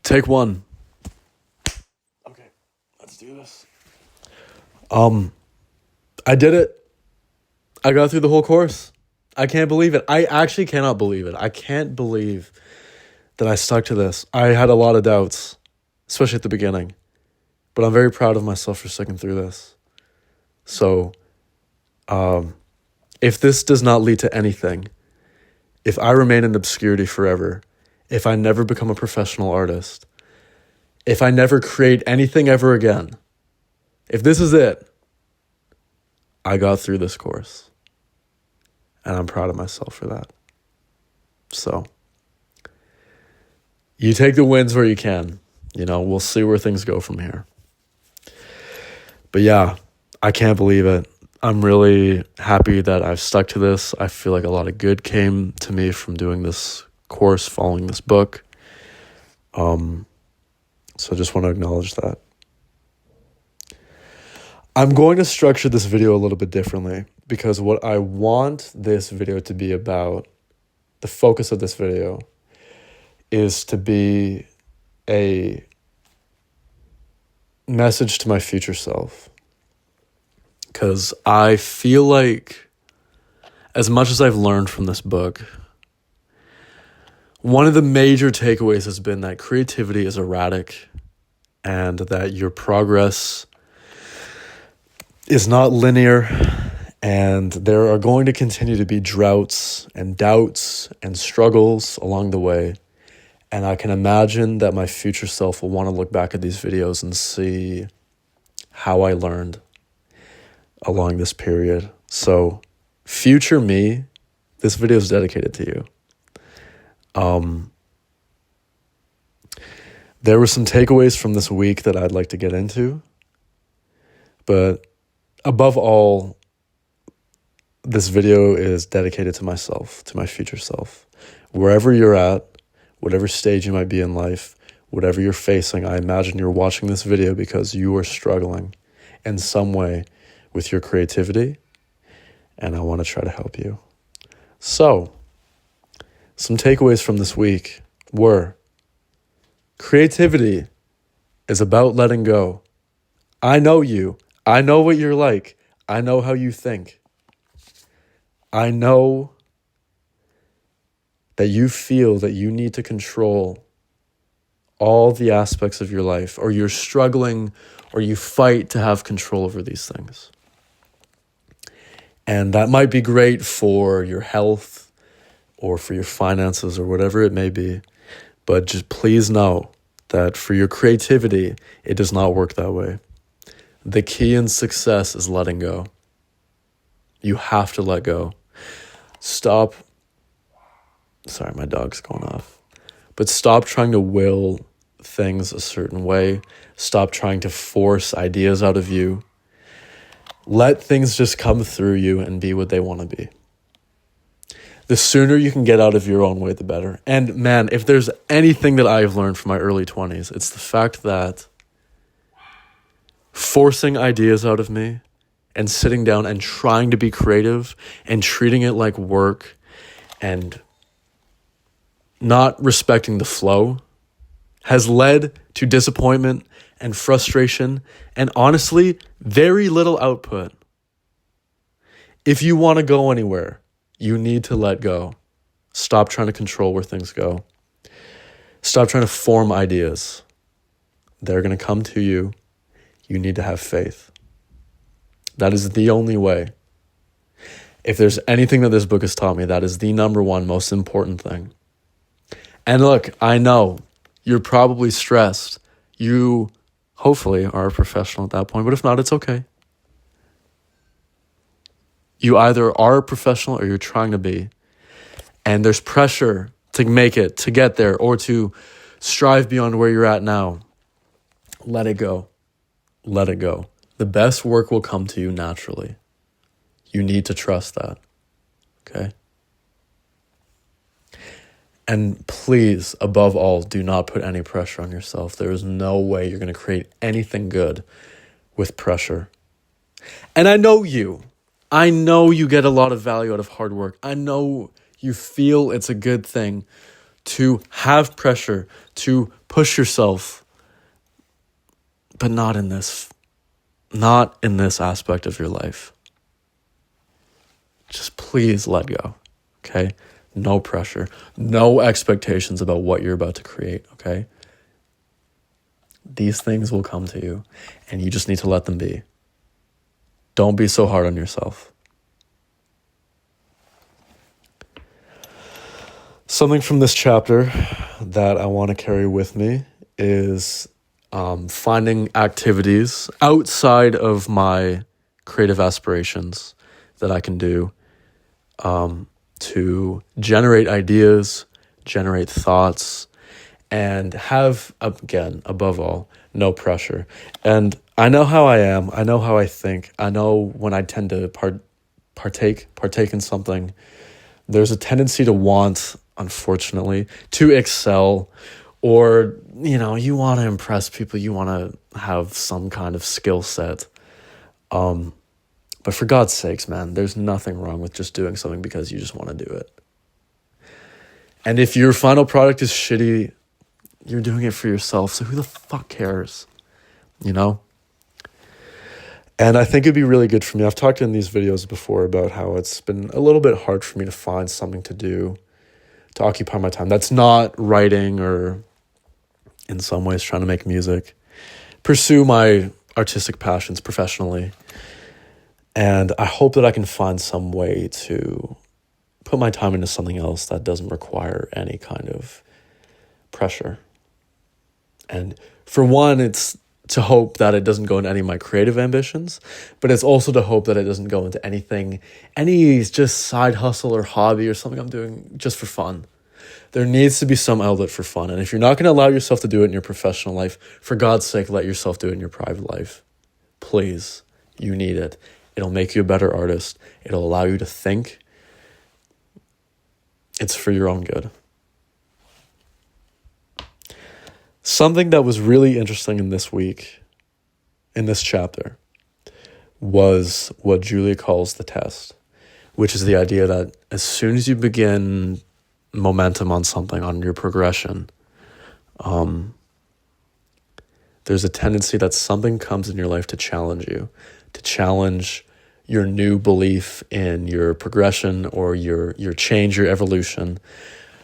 Take one. Okay, let's do this. I did it. I got through the whole course. I can't believe it. I actually cannot believe it. I can't believe that I stuck to this. I had a lot of doubts, especially at the beginning. But I'm very proud of myself for sticking through this. So, if this does not lead to anything, if I remain in obscurity forever, if I never become a professional artist, if I never create anything ever again, if this is it, I got through this course. And I'm proud of myself for that. So, you take the wins where you can. We'll see where things go from here. But yeah, I can't believe it. I'm really happy that I've stuck to this. I feel like a lot of good came to me from doing this course, following this book. So I just want to acknowledge that. I'm going to structure this video a little bit differently because what I want this video to be about, the focus of this video, is to be a message to my future self. Because I feel like, as much as I've learned from this book, one of the major takeaways has been that creativity is erratic and that your progress is not linear, and there are going to continue to be droughts and doubts and struggles along the way. And I can imagine that my future self will want to look back at these videos and see how I learned along this period. So, future me, this video is dedicated to you. There were some takeaways from this week that I'd like to get into. But above all, this video is dedicated to myself, to my future self. Wherever you're at, whatever stage you might be in life, whatever you're facing, I imagine you're watching this video because you are struggling in some way with your creativity, and I want to try to help you. So, some takeaways from this week were: creativity is about letting go. I know you. I know what you're like. I know how you think. I know that you feel that you need to control all the aspects of your life, or you're struggling, or you fight to have control over these things. And that might be great for your health or for your finances or whatever it may be. But just please know that for your creativity, it does not work that way. The key in success is letting go. You have to let go. Stop. Sorry, my dog's going off. But stop trying to will things a certain way. Stop trying to force ideas out of you. Let things just come through you and be what they want to be. The sooner you can get out of your own way, the better. And man, if there's anything that I've learned from my early 20s, it's the fact that forcing ideas out of me and sitting down and trying to be creative and treating it like work and not respecting the flow has led to disappointment and frustration and honestly, very little output. If you want to go anywhere, you need to let go. Stop trying to control where things go. Stop trying to form ideas. They're going to come to you. You need to have faith. That is the only way. If there's anything that this book has taught me, that is the number one most important thing. And look, I know you're probably stressed. You hopefully are a professional at that point, but if not, it's okay. You either are a professional or you're trying to be. And there's pressure to make it, to get there, or to strive beyond where you're at now. Let it go. Let it go. The best work will come to you naturally. You need to trust that. Okay? And please, above all, do not put any pressure on yourself. There is no way you're going to create anything good with pressure. And I know you. I know you get a lot of value out of hard work. I know you feel it's a good thing to have pressure, to push yourself, but not in this aspect of your life. Just please let go, okay? No pressure, no expectations about what you're about to create, okay? These things will come to you, and you just need to let them be. Don't be so hard on yourself. Something from this chapter that I want to carry with me is finding activities outside of my creative aspirations that I can do to generate ideas, generate thoughts, and have, again, above all, no pressure. And I know how I am. I know how I think. I know when I tend to partake in something, there's a tendency to want, unfortunately, to excel, or, you want to impress people. You want to have some kind of skill set. But for God's sakes, man, there's nothing wrong with just doing something because you just want to do it. And if your final product is shitty, you're doing it for yourself. So who the fuck cares? And I think it'd be really good for me. I've talked in these videos before about how it's been a little bit hard for me to find something to do to occupy my time. That's not writing or in some ways trying to make music. Pursue my artistic passions professionally. And I hope that I can find some way to put my time into something else that doesn't require any kind of pressure. And for one, it's to hope that it doesn't go into any of my creative ambitions, but it's also to hope that it doesn't go into any just side hustle or hobby or something I'm doing just for fun. There needs to be some outlet for fun. And if you're not going to allow yourself to do it in your professional life, for God's sake, let yourself do it in your private life. Please, you need it. It'll make you a better artist. It'll allow you to think. It's for your own good. Something that was really interesting in this chapter, was what Julia calls the test, which is the idea that as soon as you begin momentum on something, on your progression, there's a tendency that something comes in your life to challenge you, to challenge your new belief in your progression or your change, your evolution.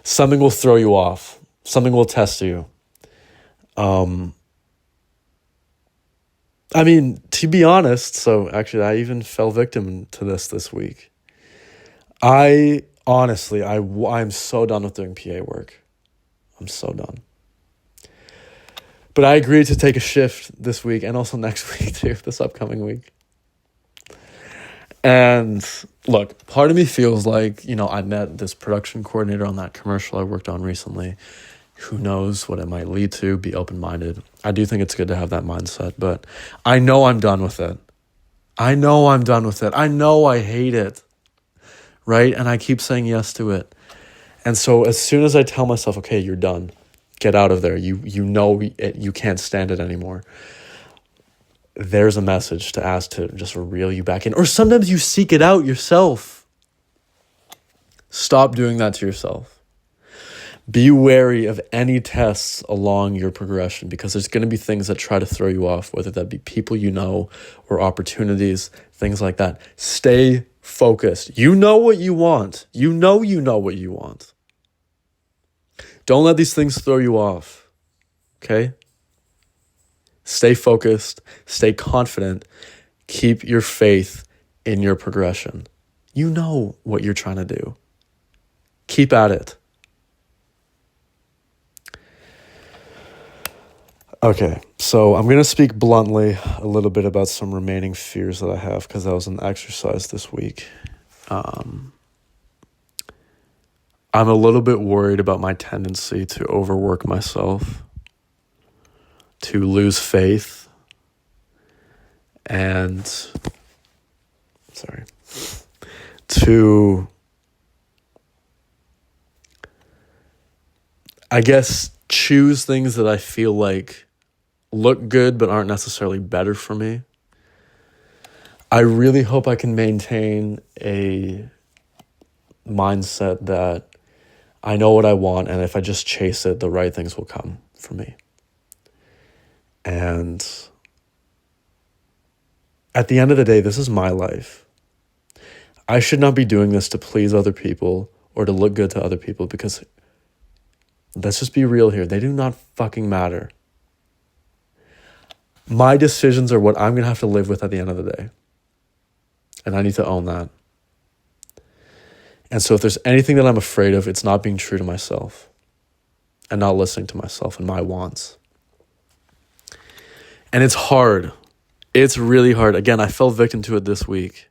Something will throw you off. Something will test you. To be honest, so actually I even fell victim to this week. I'm so done with doing PA work. I'm so done. But I agreed to take a shift this week and also next week too, this upcoming week. And look, part of me feels like, I met this production coordinator on that commercial I worked on recently. Who knows what it might lead to? Be open-minded. I do think it's good to have that mindset, but I know I'm done with it. I know I hate it, right? And I keep saying yes to it. And so as soon as I tell myself, okay, you're done, get out of there. You know you can't stand it anymore. There's a message to ask to just reel you back in. Or sometimes you seek it out yourself. Stop doing that to yourself. Be wary of any tests along your progression, because there's going to be things that try to throw you off, whether that be people or opportunities, things like that. Stay focused. You know what you want. You know what you want. Don't let these things throw you off, okay? Stay focused. Stay confident. Keep your faith in your progression. You know what you're trying to do. Keep at it. Okay, so I'm going to speak bluntly a little bit about some remaining fears that I have, because that was an exercise this week. I'm a little bit worried about my tendency to overwork myself, to lose faith, and to, I guess, choose things that I feel like look good but aren't necessarily better for me. I really hope I can maintain a mindset that I know what I want, and if I just chase it, the right things will come for me. And at the end of the day, this is my life. I should not be doing this to please other people or to look good to other people, because let's just be real here. They do not fucking matter. My decisions are what I'm going to have to live with at the end of the day. And I need to own that. And so if there's anything that I'm afraid of, it's not being true to myself and not listening to myself and my wants. And it's hard. It's really hard. Again, I fell victim to it this week.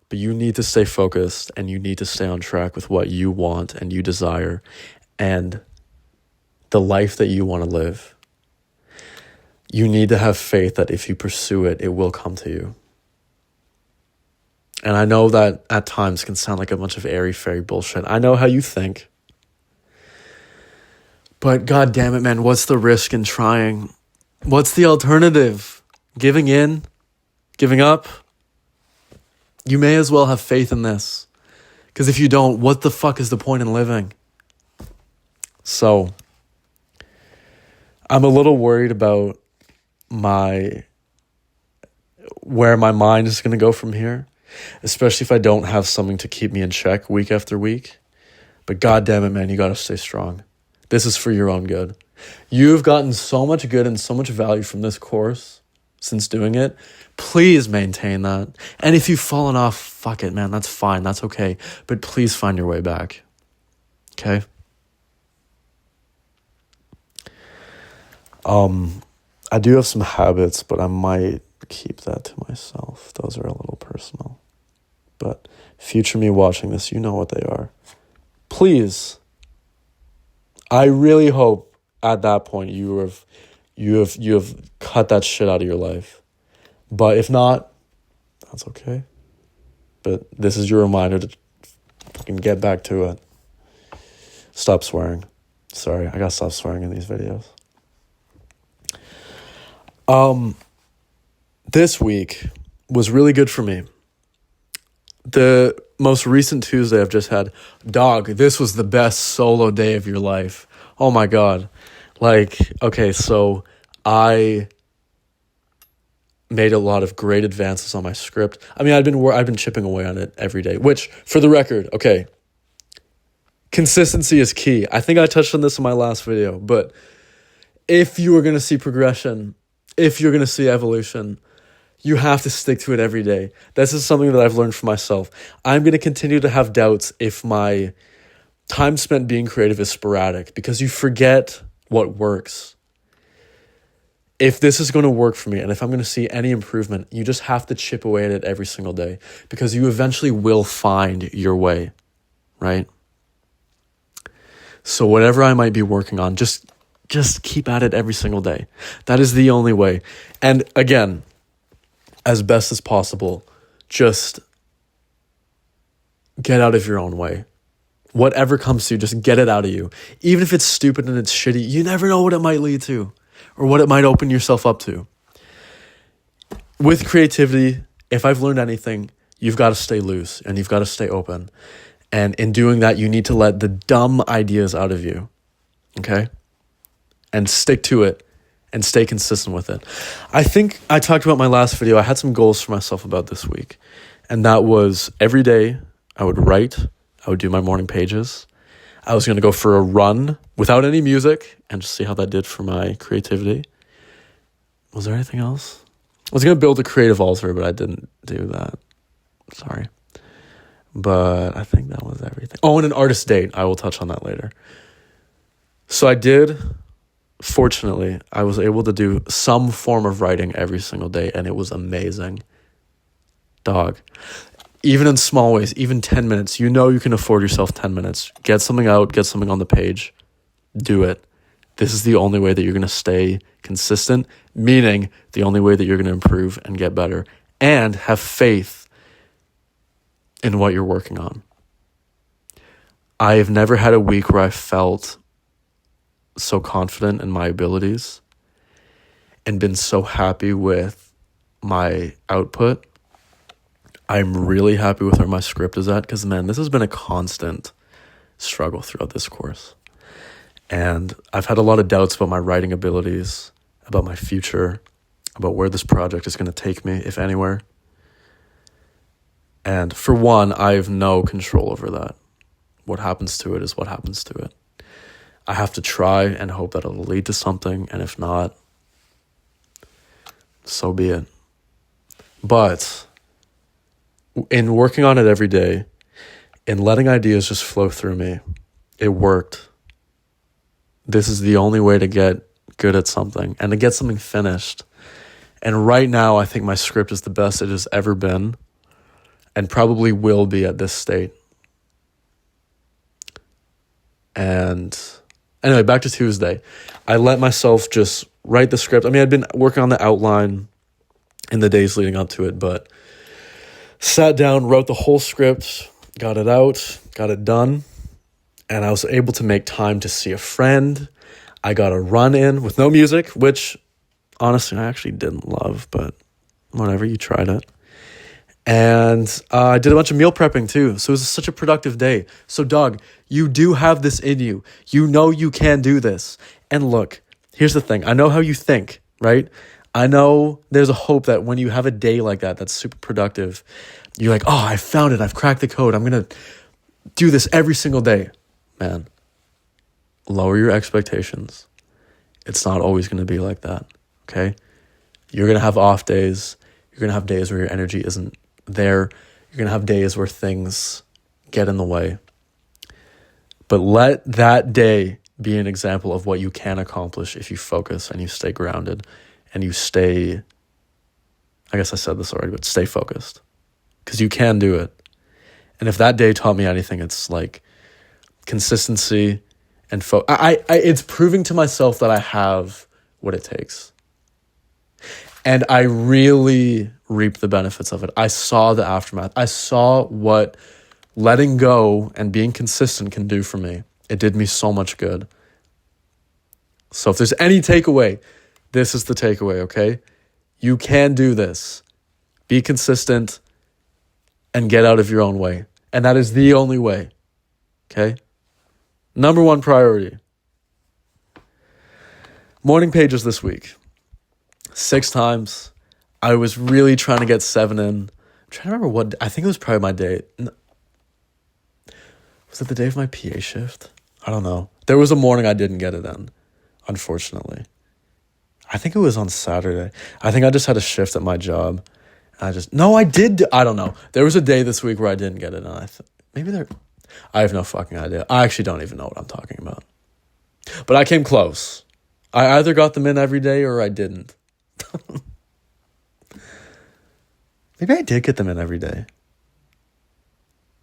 But you need to stay focused, and you need to stay on track with what you want and you desire and the life that you want to live. You need to have faith that if you pursue it, it will come to you. And I know that at times can sound like a bunch of airy-fairy bullshit. I know how you think. But God damn it, man, what's the risk in trying? What's the alternative? Giving in? Giving up? You may as well have faith in this. Because if you don't, what the fuck is the point in living? So, I'm a little worried about where my mind is going to go from here. Especially if I don't have something to keep me in check week after week. But God damn it, man, you got to stay strong. This is for your own good. You've gotten so much good and so much value from this course since doing it. Please maintain that. And if you've fallen off, fuck it, man. That's fine. That's okay. But please find your way back. Okay? I do have some habits, but I might keep that to myself. Those are a little personal. But future me watching this, you know what they are. Please, I really hope at that point you have cut that shit out of your life. But if not, that's okay. But this is your reminder to fucking get back to it. Stop swearing. Sorry, I gotta stop swearing in these videos. This week was really good for me. The most recent Tuesday I've just had, dog, this was the best solo day of your life. Oh my God. Like, okay, so I made a lot of great advances on my script. I mean, I've been chipping away on it every day, which, for the record, okay, consistency is key. I think I touched on this in my last video, but if you are going to see progression, if you're going to see evolution, you have to stick to it every day. This is something that I've learned for myself. I'm going to continue to have doubts if my time spent being creative is sporadic, because you forget what works. If this is going to work for me, and if I'm going to see any improvement, you just have to chip away at it every single day, because you eventually will find your way, right? So whatever I might be working on, just keep at it every single day. That is the only way. And again, as best as possible, just get out of your own way. Whatever comes to you, just get it out of you. Even if it's stupid and it's shitty, you never know what it might lead to or what it might open yourself up to. With creativity, if I've learned anything, you've got to stay loose and you've got to stay open. And in doing that, you need to let the dumb ideas out of you, okay? And stick to it and stay consistent with it. I think I talked about my last video. I had some goals for myself about this week. And that was every day I would write. I would do my morning pages. I was going to go for a run without any music and just see how that did for my creativity. Was there anything else? I was going to build a creative altar, but I didn't do that. Sorry. But I think that was everything. Oh, and an artist date. I will touch on that later. So I did. Fortunately, I was able to do some form of writing every single day, and it was amazing. Dog. Even in small ways, even 10 minutes, you know you can afford yourself 10 minutes. Get something out, get something on the page. Do it. This is the only way that you're going to stay consistent, meaning the only way that you're going to improve and get better and have faith in what you're working on. I have never had a week where I felt so confident in my abilities and been so happy with my output. I'm really happy with where my script is at, because, man, this has been a constant struggle throughout this course. And I've had a lot of doubts about my writing abilities, about my future, about where this project is going to take me, if anywhere. And for one, I have no control over that. What happens to it is what happens to it. I have to try and hope that it'll lead to something, and if not, so be it. But in working on it every day, in letting ideas just flow through me, it worked. This is the only way to get good at something and to get something finished. And right now, I think my script is the best it has ever been and probably will be at this state. And anyway, back to Tuesday. I let myself just write the script. I mean, I'd been working on the outline in the days leading up to it, but sat down, wrote the whole script, got it out, got it done, and I was able to make time to see a friend. I got a run in with no music, which honestly I actually didn't love, but whatever, you tried it. And I did a bunch of meal prepping too. So it was such a productive day. So dog, you do have this in you. You know you can do this. And look, here's the thing. I know how you think, right? I know there's a hope that when you have a day like that, that's super productive, you're like, oh, I found it. I've cracked the code. I'm going to do this every single day. Man, lower your expectations. It's not always going to be like that, okay? You're going to have off days. You're going to have days where your energy isn't there. You're going to have days where things get in the way. But let that day be an example of what you can accomplish if you focus and you stay grounded and you stay, I guess I said this already, but stay focused. Because you can do it. And if that day taught me anything, it's like consistency and it's proving to myself that I have what it takes. And I really reaped the benefits of it. I saw the aftermath. I saw what letting go and being consistent can do for me. It did me so much good. So if there's any takeaway, this is the takeaway, okay? You can do this. Be consistent and get out of your own way. And that is the only way, okay? Number one priority. Morning pages this week. 6 times. I was really trying to get 7 in. I'm trying to remember what, I think it was probably my day. Was it the day of my PA shift? I don't know. There was a morning I didn't get it in, unfortunately. I think it was on Saturday. I think I just had a shift at my job. I don't know. There was a day this week where I didn't get it in. I have no fucking idea. I actually don't even know what I'm talking about. But I came close. I either got them in every day or I didn't. Maybe I did get them in every day.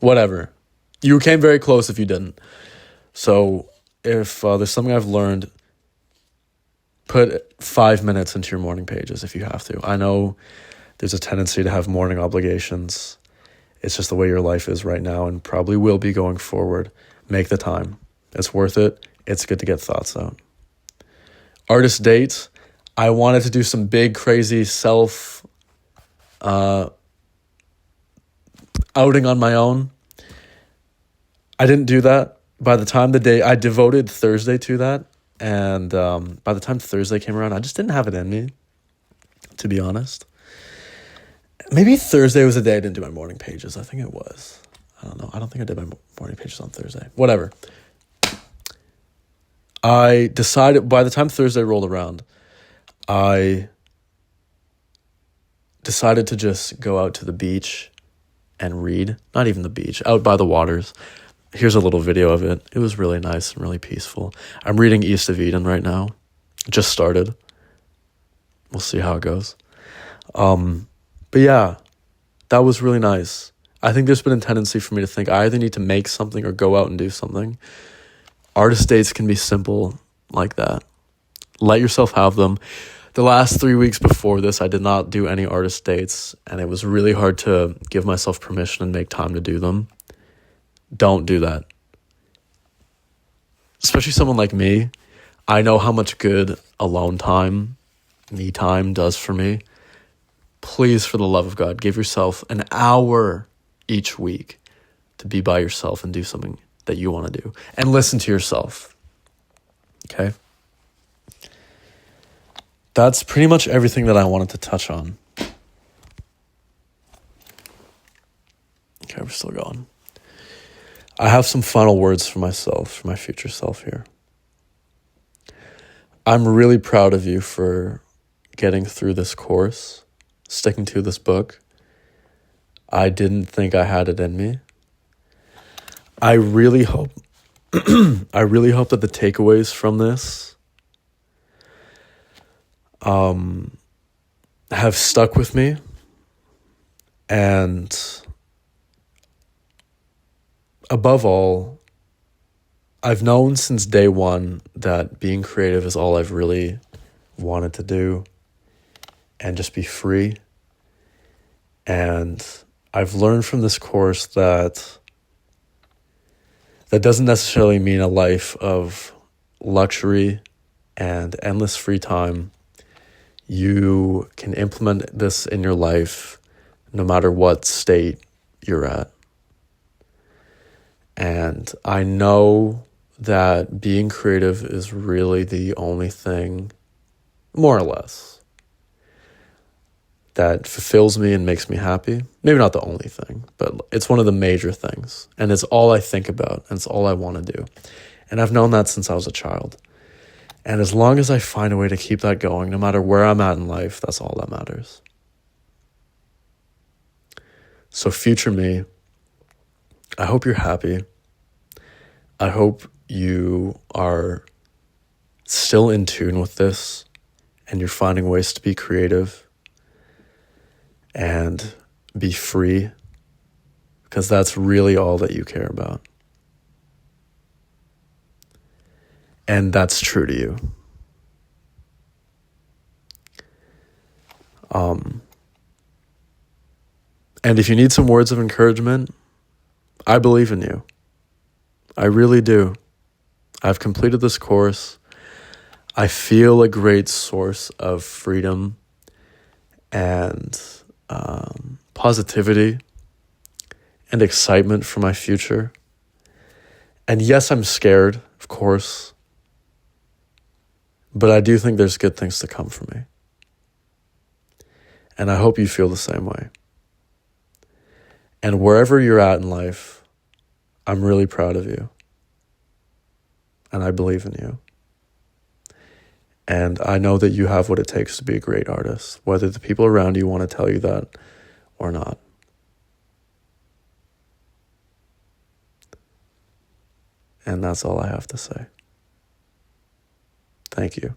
Whatever. You came very close if you didn't. So if there's something I've learned, put 5 minutes into your morning pages if you have to. I know there's a tendency to have morning obligations. It's just the way your life is right now and probably will be going forward. Make the time. It's worth it. It's good to get thoughts out. Artist dates. I wanted to do some big, crazy self outing on my own. I didn't do that. By the time I devoted Thursday to that. And by the time Thursday came around, I just didn't have it in me, to be honest. Maybe Thursday was the day I didn't do my morning pages. I think it was. I don't know. I don't think I did my morning pages on Thursday. Whatever. I decided by the time Thursday rolled around, I decided to just go out to the beach and read. Not even the beach, out by the waters. Here's a little video of it. It was really nice and really peaceful. I'm reading East of Eden right now. Just started. We'll see how it goes. But yeah, that was really nice. I think there's been a tendency for me to think I either need to make something or go out and do something. Artist dates can be simple like that. Let yourself have them. The last 3 weeks before this, I did not do any artist dates, and it was really hard to give myself permission and make time to do them. Don't do that. Especially someone like me. I know how much good alone time, me time does for me. Please, for the love of God, give yourself an hour each week to be by yourself and do something that you want to do, and listen to yourself. Okay? That's pretty much everything that I wanted to touch on. Okay, we're still going. I have some final words for myself, for my future self here. I'm really proud of you for getting through this course, sticking to this book. I didn't think I had it in me. I really hope I really hope that the takeaways from this have stuck with me, and above all, I've known since day one that being creative is all I've really wanted to do, and just be free. And I've learned from this course that doesn't necessarily mean a life of luxury and endless free time. You can implement this in your life no matter what state you're at. And I know that being creative is really the only thing, more or less, that fulfills me and makes me happy. Maybe not the only thing, but it's one of the major things. And it's all I think about, and it's all I want to do. And I've known that since I was a child. And as long as I find a way to keep that going, no matter where I'm at in life, that's all that matters. So future me, I hope you're happy. I hope you are still in tune with this and you're finding ways to be creative and be free, because that's really all that you care about. And that's true to you. And if you need some words of encouragement, I believe in you. I really do. I've completed this course. I feel a great source of freedom and positivity and excitement for my future. And yes, I'm scared, of course, but I do think there's good things to come for me. And I hope you feel the same way. And wherever you're at in life, I'm really proud of you. And I believe in you. And I know that you have what it takes to be a great artist, whether the people around you want to tell you that or not. And that's all I have to say. Thank you.